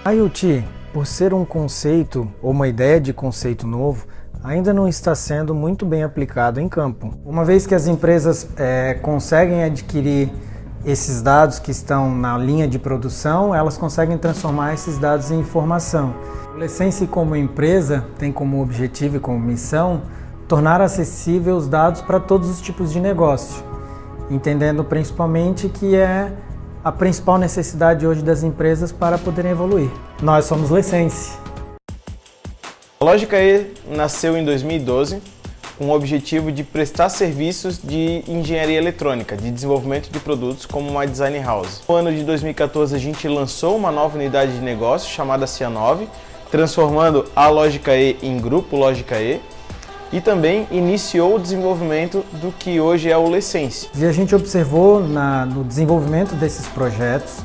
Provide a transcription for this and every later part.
A IoT, por ser um conceito ou uma ideia de conceito novo, ainda não está sendo muito bem aplicado em campo. Uma vez que as empresas conseguem adquirir esses dados que estão na linha de produção, elas conseguem transformar esses dados em informação. O Lesense, como empresa, tem como objetivo e como missão tornar acessível os dados para todos os tipos de negócio, entendendo principalmente que é a principal necessidade hoje das empresas para poderem evoluir. Nós somos Lesense. A Lógica E nasceu em 2012 com o objetivo de prestar serviços de engenharia eletrônica, de desenvolvimento de produtos como uma design house. No ano de 2014 a gente lançou uma nova unidade de negócio chamada Cianove, transformando a Lógica E em Grupo Lógica E, e também iniciou o desenvolvimento do que hoje é o Lesense. E a gente observou no desenvolvimento desses projetos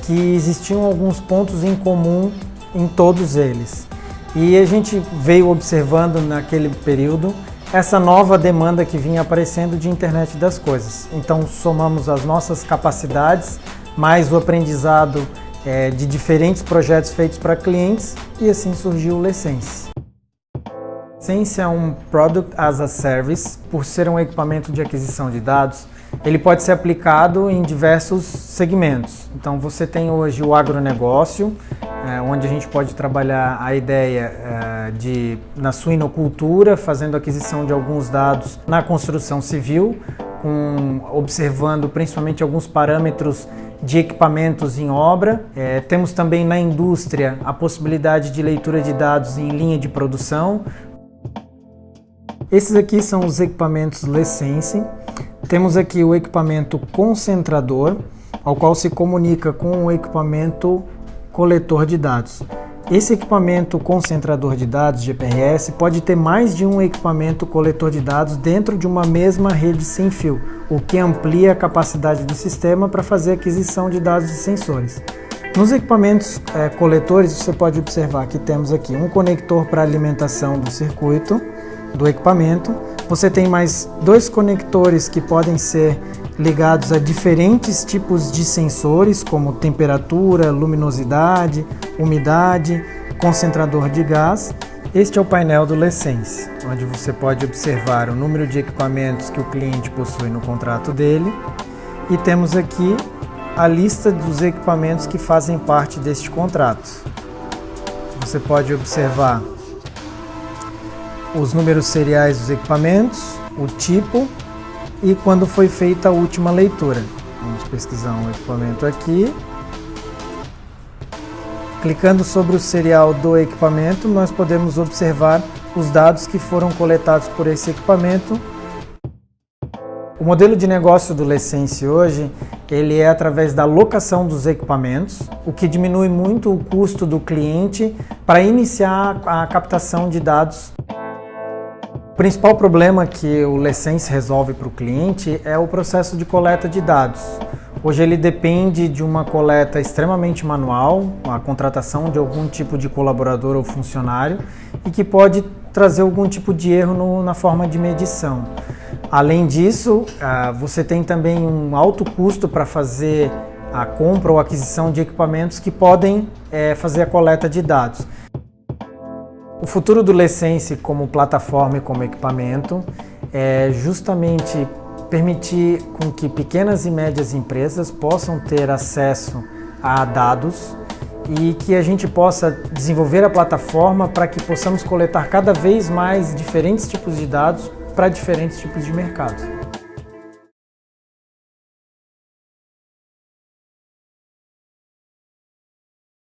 que existiam alguns pontos em comum em todos eles. E a gente veio observando naquele período essa nova demanda que vinha aparecendo de internet das coisas. Então somamos as nossas capacidades, mais o aprendizado de diferentes projetos feitos para clientes e assim surgiu o Lesense. Lesense é um Product as a Service. Por ser um equipamento de aquisição de dados, ele pode ser aplicado em diversos segmentos. Então você tem hoje o agronegócio, onde a gente pode trabalhar a ideia na suinocultura, fazendo aquisição de alguns dados na construção civil, observando principalmente alguns parâmetros de equipamentos em obra. Temos também na indústria a possibilidade de leitura de dados em linha de produção. Esses aqui são os equipamentos Lesense. Temos aqui o equipamento concentrador, ao qual se comunica com o equipamento coletor de dados. Esse equipamento concentrador de dados, GPRS, pode ter mais de um equipamento coletor de dados dentro de uma mesma rede sem fio, o que amplia a capacidade do sistema para fazer aquisição de dados de sensores. Nos equipamentos coletores, você pode observar que temos aqui um conector para alimentação do circuito do equipamento. Você tem mais dois conectores que podem ser ligados a diferentes tipos de sensores, como temperatura, luminosidade, umidade, concentrador de gás. Este é o painel do Lesense, onde você pode observar o número de equipamentos que o cliente possui no contrato dele. E temos aqui a lista dos equipamentos que fazem parte deste contrato. Você pode observar os números seriais dos equipamentos, o tipo e quando foi feita a última leitura. Vamos pesquisar um equipamento aqui. Clicando sobre o serial do equipamento, nós podemos observar os dados que foram coletados por esse equipamento. O modelo de negócio do Lesense hoje, ele é através da locação dos equipamentos, o que diminui muito o custo do cliente para iniciar a captação de dados. O principal problema que o Lesense resolve para o cliente é o processo de coleta de dados. Hoje ele depende de uma coleta extremamente manual, a contratação de algum tipo de colaborador ou funcionário e que pode trazer algum tipo de erro na forma de medição. Além disso, você tem também um alto custo para fazer a compra ou aquisição de equipamentos que podem fazer a coleta de dados. O futuro do Lesense como plataforma e como equipamento é justamente permitir com que pequenas e médias empresas possam ter acesso a dados e que a gente possa desenvolver a plataforma para que possamos coletar cada vez mais diferentes tipos de dados para diferentes tipos de mercado.